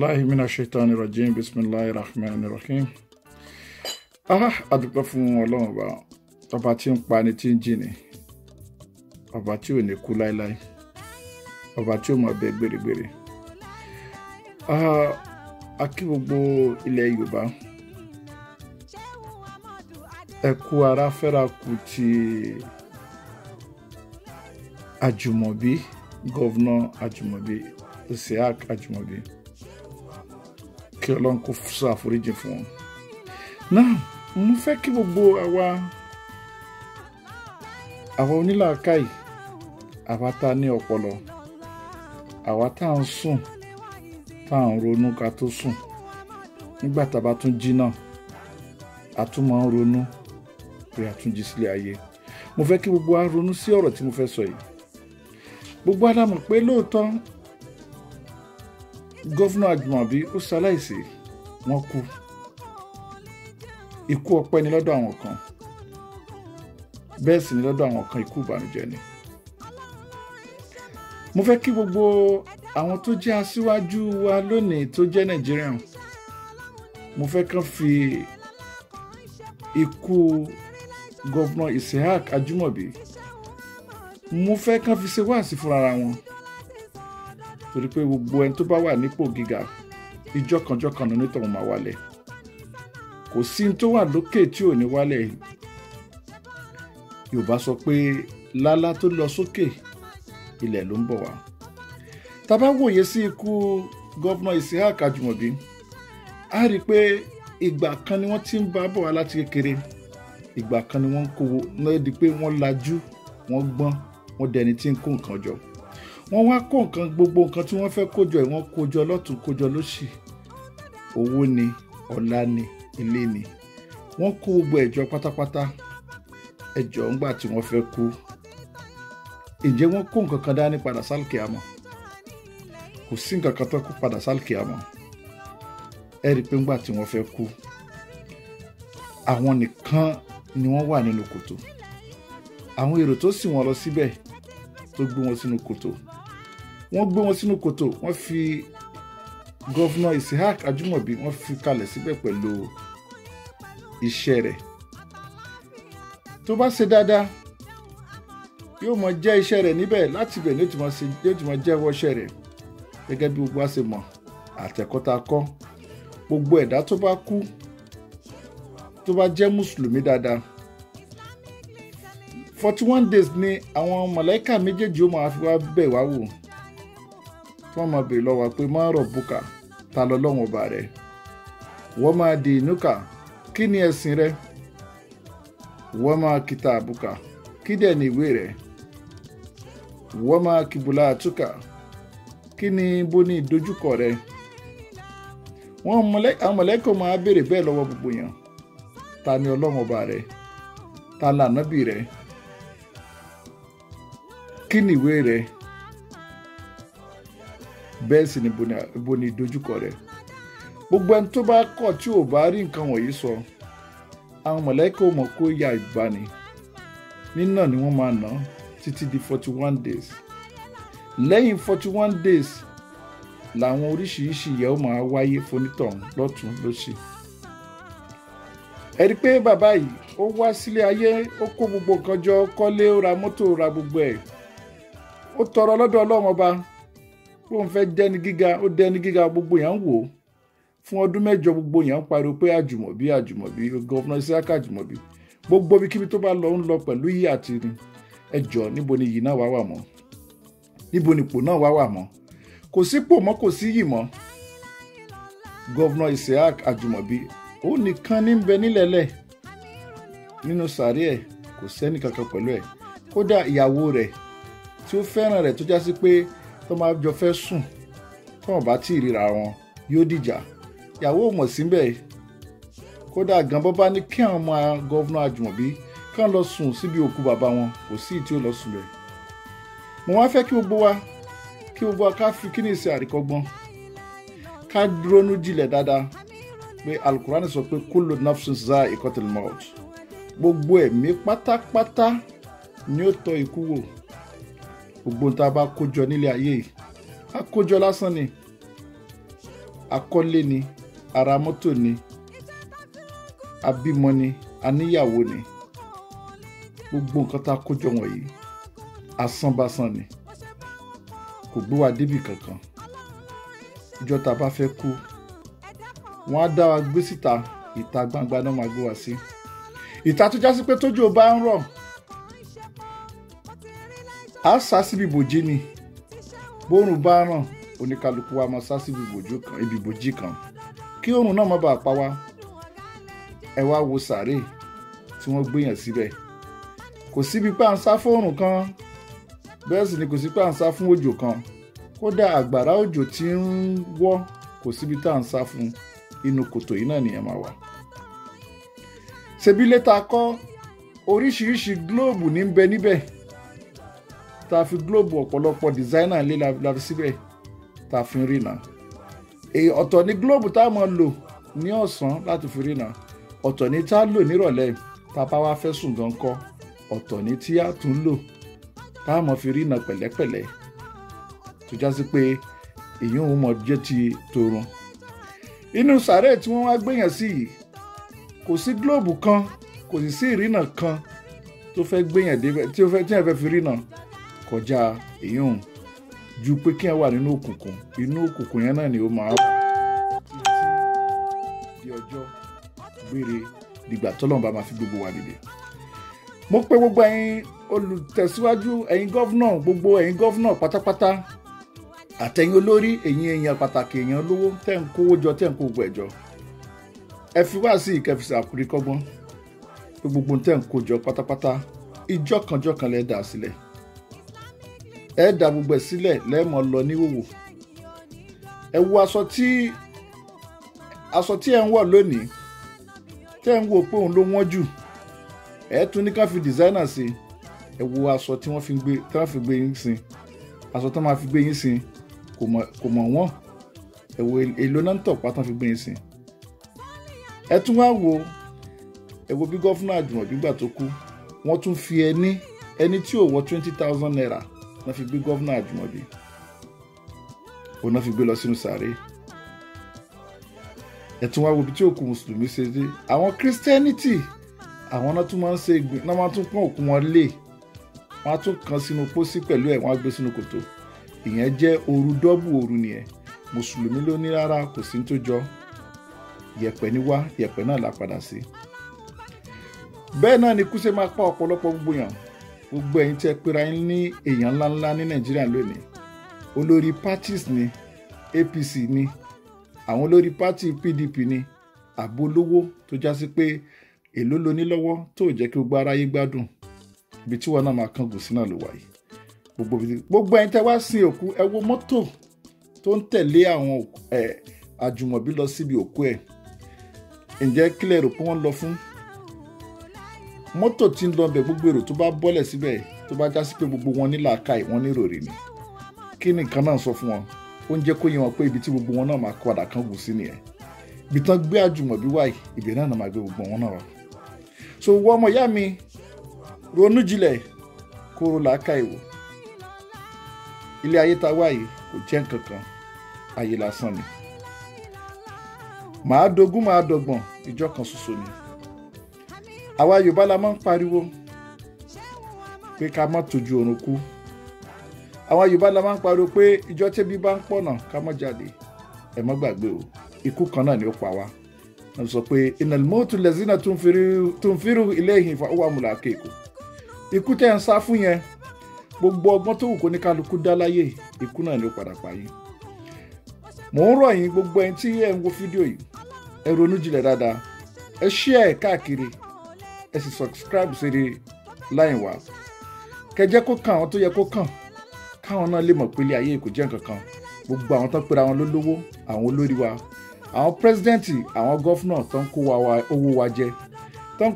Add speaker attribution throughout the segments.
Speaker 1: billahi minash shaitani rajim bismillahir rahmanir rahim. Adúpẹ́ fún Ọlọ́run ọba tí ń pa ni tí ń jí ni, ọba tí ò ní kú láíláí, ọba tí ó máa bẹ gbèrègbèrè. A kí gbogbo ilẹ̀ Yorùbá, ẹ kú ara fẹ́ra kù ti Àjùmọ̀bí, gọ́vnà Àjùmọ̀bí, Isiaq Àjùmọ̀bí, kí Ọlọ́run kó sọ àforíjì fún wọn. Náà mo fẹ́ kí gbogbo àwa onílàákàyè, àwa tá ní ọpọlọ, àwa tá ń sùn, tá ń ronú ká tó sùn, nígbà tá bá tún jí náà a tún máa ń ronú pé a tún jí sílé ayé. Mo fẹ́ kí gbogbo wa ronú sí ọ̀rọ̀ tí mo fẹ́ sọ yìí. Gbogbo wa la mọ̀ pé lóòótọ́ gọ́vnà Àjùmọ̀bí ó ṣaláìsí, wọ́n kú. Ikú ọpẹ́ ni lọ́dọ̀ àwọn kan, bẹ́ẹ̀ sì ni lọ́dọ̀ àwọn kan ikú ìbànújẹ́ ni. Mo fẹ́ kí gbogbo àwọn tó jẹ́ aṣíwájú wa lónìí tó jẹ́ Nàìjíríà, mo fẹ́ kàn fi ikú gọ́vnà Isiaq Àjùmọ̀bí, mo fẹ́ kàn fi ṣe wáàsí fúnra wọn, torí pé gbogbo ẹni tó bá wà nípò gíga ìjọkànjọkàn ní tọ̀hún máa wálẹ̀. Kò sí ní tó wà lókè tí ò ní wálẹ̀. Yorùbá sọ pé lálá tó lọ sókè ilẹ̀ ló ń bọ̀ wá. Tá bá wòye sí ikú gọ́vnà Isiaq Àjùmọ̀bí, a rí i pé ìgbà kan ni wọ́n ti ń bá bọ̀ wá láti kékeré, ìgbà kan ni wọ́n ń kówó náà, di pé wọ́n lajú, wọ́n gbọ́n, wọ́n dẹni tí ń kó nǹkan jọ. Wọ́n wá kó nǹkan, gbogbo nǹkan tí wọ́n fẹ́ kó jọ wọ́n kó jọ lọ́tùn kó jọ lósì. Owó ni, ọlá ni, ilé ni, wọ́n kó gbogbo ẹ̀jọ́ pátápátá. Ẹjọ́ ńgbà tí wọ́n fẹ́ kú, ǹjẹ́ wọ́n kó nǹkan kan dání padà sálkìámọ̀? Kò sí nǹkan kan tó kó padà sálkìámọ̀. Ẹ rí i pé ńgbà tí wọ́n fẹ́ kú, àwọn nìkan ni wọ́n wà nínú kòtò. Àwọn èrò tó sì wọ́n lọ síbẹ̀ tó gbé wọn sínú kòtò, wọ́n gbé wọn sínú kòtò, wọ́n fi gọ́vnà Isiaq Àjùmọ̀bí wọ́n fi kalẹ̀ síbẹ̀ pẹ̀lú iṣẹ́ rẹ̀. Tó bá ṣe dáadáa, yóò mọ jẹ́ iṣẹ́ rẹ̀ níbẹ̀, láti ibẹ̀ ni yóò ti mọ jẹ́wọ́ iṣẹ́ rẹ̀. Gẹ́gẹ́ bí gbogbo wa ṣe mọ̀, àtẹ̀kọ́ta kọ́, gbogbo ẹ̀dá tó bá kú, tó bá jẹ́ mùsùlùmí dáadáa, 41 days ni àwọn màláíkà méjèèjì ó máa fi wá bẹ̀ wá wò, tí wọ́n máa bèèrè lọ́wọ́ pé má rọ̀bùkà, ta lọ́lọ́run ọba rẹ̀, wọ́n máa di ìnúkà, kí ni ẹ̀sìn rẹ̀, wọ́n máa kìtà àbùkà, kí dẹ̀ ni ìwé rẹ̀, wọ́n máa kìbùlà àtúkà, kí ni bó ní ìdojúkọ rẹ̀. Àwọn màláíkà máa bèèrè bẹ́ẹ̀ lọ́wọ́ gbogbo yàn. Ta ni ọlọ́run ọba rẹ̀, ta ni ànábì rẹ̀, kí ni ìwé rẹ̀, bẹ́ẹ̀ sì ni bó ní ìdojúkọ rẹ̀. Gbogbo ẹni tó bá kọ̀ tí ò bá rí nǹkan wọ̀nyí sọ, àwọn màláíkà ò mọ̀ kó ya ìgbani nínà ni wọ́n máa ná títí di 41 days. Lẹ́yìn 41 days làwọn oríṣiríṣi ìyà ó máa wáyé fonítọ̀hún lọ́tún lósì. Ẹ rí i pé bàbá yìí ó wá sílé ayé, ó kó gbogbo nǹkan jọ, kọ́lé, ó ra mọ́tò, ó ra gbogbo ẹ̀. Ó tọrọ lọ́dọ̀ Ọlọ́run ọba pé òun fẹ́ dẹni gíga, ó dẹni gíga, gbogbo yẹn ń wò ó. Fún ọdún 7 gbogbo yẹn ń pariwo pé Àjùmọ̀bí, Àjùmọ̀bí, gọ́vnà Isiaq Àjùmọ̀bí. Gbogbo ibikíbi tó bá lọ ń lọ pẹ̀lú yìí àti irin. Ẹ jọ̀ọ́, níbo ni yìí náà wá wà mọ́? Níbo ni ipò náà wá wà mọ́? Kò sí ipò mọ́, kò sí yìí mọ́. Gọ́vnà Isiaq Àjùmọ̀bí ó nìkan ní ń bẹ nílẹ̀lẹ̀ nínú sàárè ẹ̀, kò sẹ́ni kankan pẹ̀lú ẹ̀. Kódà ìyàwó rẹ̀ tí ó fẹ́ràn rẹ̀ tó já sí pé tó máa jọ fẹ́ sùn, tó wọn bá tí ì ríra wọn yóò dìjà, ìyàwó ò mọ̀ síbẹ̀. Kódà gan bọ́ bá ní kí àwọn ọmọ gọ́vnà Àjùmọ̀bí kàn lọ sùn síbi òkú bàbá wọn, kò sí tí ó lọ sùn rẹ̀. Mo wá fẹ́ kí gbogbo wa ká fi kíní ṣe àríkọ́gbọ́n, ká ronú jinlẹ̀ dáadáa pé Al-Qur'an sọ pé kullu nafsin za'iqatul maut, gbogbo ẹ̀mí pátápátá ni ó tọ́ ikú wò. Gbogbo tá a bá kójọ nílé ayé yìí, a kójọ lásán ni. akọ́lé ni, ara mọ́tò ni, abímọ ni, aníyàwó ni, gbogbo nǹkan tá a kójọ wọ̀nyí asánbásán ni, kò gbé wa débì kankan. Ìjọ tá a bá fẹ́ kú wọ́n á dá wa gbé síta, ìta gbangba náà máa gbé wa sí. Ìta tó já sí pé tójò bá ń rọ̀ á sá síbi ìbòjí ni, bóòrùn bá ràn oníkálukú wa máa sá síbi ìbòjí kan kí oòrùn náà má bàa pa wá. Ẹ wá wo sàárè tí wọ́n gbéyàn síbẹ̀, kò síbi pé à ń sá fóòrùn kan, bẹ́ẹ̀ sì ni kò sí pé à ń sá fún òjò kan, kódà àgbàrá òjò tí ń wọ́ kò síbi tá à ń sá fún, inú kòtò yìí náà nìyẹn máa wà. Ṣebí ilé tá a kọ́ oríṣiríṣi gílóòbù ní ń bẹ níbẹ̀, tá a fi gílóòbù ọ̀pọ̀lọpọ̀ dìsáínà lé la fi síbẹ̀ tá a fi ń rìnà. Ọ̀tọ̀ ni gílóòbù tá a máa lò ní ọ̀sán láti fi rìnà, ọ̀tọ̀ ni tá a lò nírọ̀lẹ́ tá a bá wá fẹ́ sùn gan kọ́, ọ̀tọ̀ ni tí a tún lò tá a máa fi rìnà pẹ̀lẹ́pẹ̀lẹ́ tó já sí pé èyí òun mọ̀ jẹ́ ti torun. Inú sàárè tí wọ́n wá gbéyàn sí yìí kò sí gílóòbù kan, kò sì sí ìrìnà kan tó fẹ́ gbéyàn débẹ̀ tí ẹ fẹ́ fi rìnà kọjá èyí òun ju pé kí ẹ wà nínú òkùnkùn. Inú òkùnkùn yẹn náà ni ó máa wà títí di ọjọ́ gbére dìgbà tọ́lọ́run bá máa fi gbogbo wa dìde. Mo pè gbogbo ẹ̀yin olùtẹ̀síwájú, ẹ̀yin gọ́fúnà, gbogbo ẹ̀yin gọ́fúnà pátápátá, àtẹ̀yin olórí, ẹ̀yin èèyàn pàtàkì, èèyàn olówó tẹ́ ń kówó jọ, tẹ́ ń kó gbogbo ẹ̀jọ. Ẹ fi wá sí ìkẹfìsì àkúríkọ́gbọ́n pé gbogbo tẹ́ ń kó jọ pátápátá ìjọ kan lẹ́ẹ̀ dà sílẹ̀. Ẹ dà gbogbo ẹ̀ sílẹ̀ lẹ́ẹ̀mọ́ lọ níwòwò. Ẹ wo aṣọ tí ẹ ń wọ̀ lónìí tẹ́ ń wò pé òun ló wọ́n jù, ẹ tún ní ká fi dìsáínà sí. Ẹ wo aṣọ tí wọ́n fi gbé yín sí, aṣọ tó máa fi gbé yín sí kò mọ̀ wọ́n. Ẹ wo èlò náà ń tọ̀pá tán fi gbé yín sí. Ẹ tún wá wo bí gọ́fúnà Àjùmọ̀bí gbà tó kú, wọ́n tún fi ẹni tí ò wọ 20,000 naira náà fi gbé gọ́fúnà Àjùmọ̀bí, òun náà fi gbé lọ sínú sàárè. Ẹ tún wá wo bí tí òkú mùsùlùmí ṣe dé. Àwọn kírísítẹ́nìtì àwọn náà tún máa ń ṣe ìgbìn náà, máa tún pọ́n òkú wọn lé, wọ́n á tún kan sínú pósí pẹ̀lú ẹ̀, wọ́n á gbé sínú kòtò. Ìyẹn jẹ́ òru dọ́bù òru nìyẹn. Mùsùlùmí ló ní rárá, kò sí tó jọ, yẹ̀pẹ̀ ní wá, yẹ̀pẹ̀ náà la padà sí. Bẹ́ẹ̀ náà ni ikú ṣe máa pa ọ̀pọ̀lọpọ̀ gbogbo èèyàn. Gbogbo ẹ̀yin tí ẹ pera yín ní èèyàn ńláńlá ní Nàìjíríà lónìí, olórí parties ni, APC ni, àwọn olórí party PDP ni, àbò olówó tó já sí pé èló lo ní lọ́wọ́ tó jẹ́ kí gbogbo aráyé gbádùn, ibi tí wọn náà máa kángun sí náà ló wáyé. Gbogbo ẹ̀yin tẹ́ wá sin òkú, ẹ wo mọ́tò tó ń tẹ̀lé àwọn Àjùmọ̀bí lọ síbi òkú ẹ̀. Ǹjẹ́ kílẹ̀ rò pé wọ́n lọ fún? Mọ́tò tí ń lọ bẹ̀, gbogbo èrò tó bá bọ́lẹ̀ síbẹ̀ tó bá já sí pé gbogbo wọn ní làákàyè, wọn ní ròrì ni. Kí ni nǹkan náà sọ fún wọn? Ó ń jẹ́ kó yé wọn pé ibi tí gbogbo wọn náà máa padà kángun sí nìyẹn. Ibi tán gbé Àjùmọ̀bí wáyé, ibẹ̀ náà máa gbé gbogbo wọn náà wá. So wọ́n ọmọ ìyá mi, ronú jinlẹ̀ kó ro làákàyè wò. Ilé ayé ta wáyé kò jẹ́ nǹkan kan, ayé lásán ni. Màá dogún màá dọgbọ̀n, ìjọ kan ṣoṣo ni. Àwa Yorùbá la máa ń pariwo pé ká má tójú oorun kú. Àwa Yorùbá la máa ń pariwo pé ìjọ tẹ́bí bá ń pọ̀nà ká má jáde. Ẹ má gbàgbé o, ikú kan náà ni ó pa wá. Wọ́n sọ pé innal mautu lazina tunfiru ilayhi fa huwa mulaqikum. Ikú tẹ́ ń sá fún yẹn, gbogbo ọgbọ́n tó wù kó ní kálukú dá láyé, ikú náà ni ó padà pa yín. Mò ń rọ̀ yín gbogbo ẹni tí ẹ ń wo fídíò yìí, ẹ ronú jinlẹ̀ dáadáa, ẹ share káàkiri, ẹ sì subscribe sí Line wa. Kẹ́ jẹ́ kó kàn àwọn tó yẹ kó kàn, káwọn náà lè mọ̀ pé ilé ayé kò jẹ́ nǹkan kan. Gbogbo àwọn tó ń pera wọn lólówó, àwọn olórí wa, àwọn pírẹsidẹ́ǹtì, àwọn gọ́fúnà tó ń kó owó wa jẹ, tó ń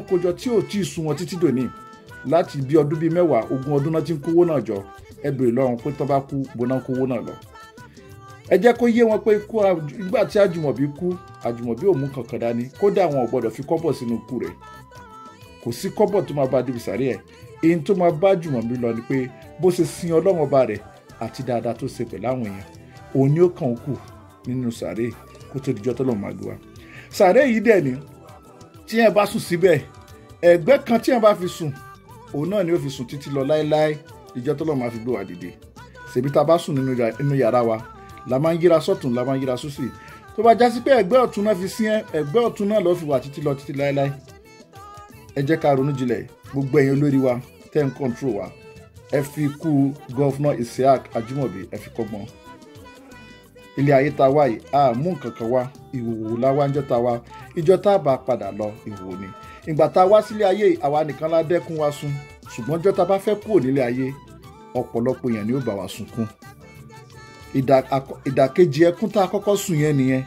Speaker 1: kó jọ tí ò tí ì sun wọn títí dòní. Láti bí ọdún bíi 10, 20 ọdún náà ti ń kówó náà jọ. Ẹ bèrè lọ́wọ́ pé tó bá kú bóná kówó náà lọ. Ẹ jẹ́ kó yé wọn pé ìgbà tí Àjùmọ̀bí kú, Àjùmọ̀bí ò mú kankan dání, kódà wọn ò gbọ́dọ̀ fi kọ́bọ̀ sínú ikú rẹ̀. Kò sí kọ́bọ̀ tó máa bá débi sàárè ẹ̀. Èyí tó máa bá Àjùmọ̀bí lọ ni pé bó ṣe sin Ọlọ́run ọba rẹ̀ àti dáadáa tó ṣe pẹ̀lú àwọn èèyàn. òun ni ó kàn kù nínú sàárè kó tó dijọ́ tọ́lọ́run máa gbé wa. Sàárè yìí dẹ̀ ni tí ẹ bá sùn síbẹ̀ ẹ̀gbẹ́ kan tí ẹ bá fi sùn òun náà ni ó fi sùn títí lọ láéláé dijọ́ tọ́lọ́run máa fi gbé wa dìde. Ṣèbí tá a bá sùn nínú yàrá wa la máa ń yíra sọ́tún la máa ń yíra sósì. Tó bá jásí pé ẹ̀gbẹ́ ọ̀tún náà fi sí ẹ̀gbẹ́ ọ̀tún náà ló fi wà títí lọ títí láéláé. Ẹ jẹ́ ká ronú jinlẹ̀ gbogbo ẹ̀yin olórí wa tẹ́ ń control wa ẹ fi kú Governor Isiaq Ajimobi ẹ fi kọ́gbọ́n. Ilé ayé ta wá yìí a mú nǹkan kan wá ìhòòhò láwá ń jọ́ ta wá ìjọ tá a bá padà lọ ìhòòhò ni. Ìgbà tá a wá sílé ayé àwa nìkan la dẹ́kun wa sùn ṣùgbọ́n jọ́ ta bá fẹ́ kúrò nílé ayé ọ̀pọ̀lọpọ̀ èèyàn ni ó bá wa sunkún. Ìdàkejì ẹkún tá a kọ́kọ́ sùn yẹn nìyẹn.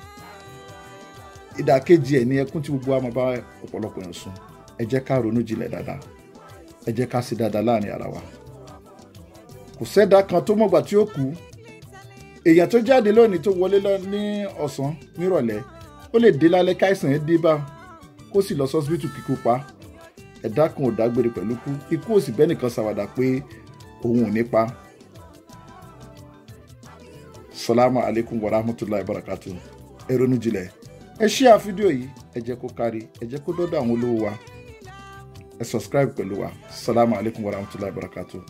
Speaker 1: Ìdàkejì ẹ̀ ní ẹkún tí gbogbo wa máa bá ọ̀pọ̀lọpọ̀ èèyàn sùn. Ẹ jẹ́ ká ronú jinlẹ̀ dáadáa. Ẹ jẹ́ ká ṣe dáadáa láàrin ara wa. Kò sẹ́dá kan tó mọ̀gbà tí ó kú. Èèyàn tó jáde lónìí tó wọlé lọ ní ọ̀sán nírọ̀lẹ́ ó lè dé lálẹ́ káìsàn ẹ̀ dé bá kó sì lọ sọ́sibítù kíkú pa. Ẹ̀dá kan ò dágbére pẹ̀lú kú. Ikú ò sì bẹ́ẹ̀ nìkan ṣàwàdà pé òun ò ní pa. Salamu alaikum wa rahmatullahi wa barakatuh. Ẹ ronú jinlẹ̀. Ẹ share fídíò yìí, ẹ jẹ́ kó kárí, ẹ jẹ́ kó dọ́dọ̀ àwọn olówó wa. Ẹ subscribe pẹ̀lú wa. Salamu alaikum wa rahmatullahi wa barakatuh.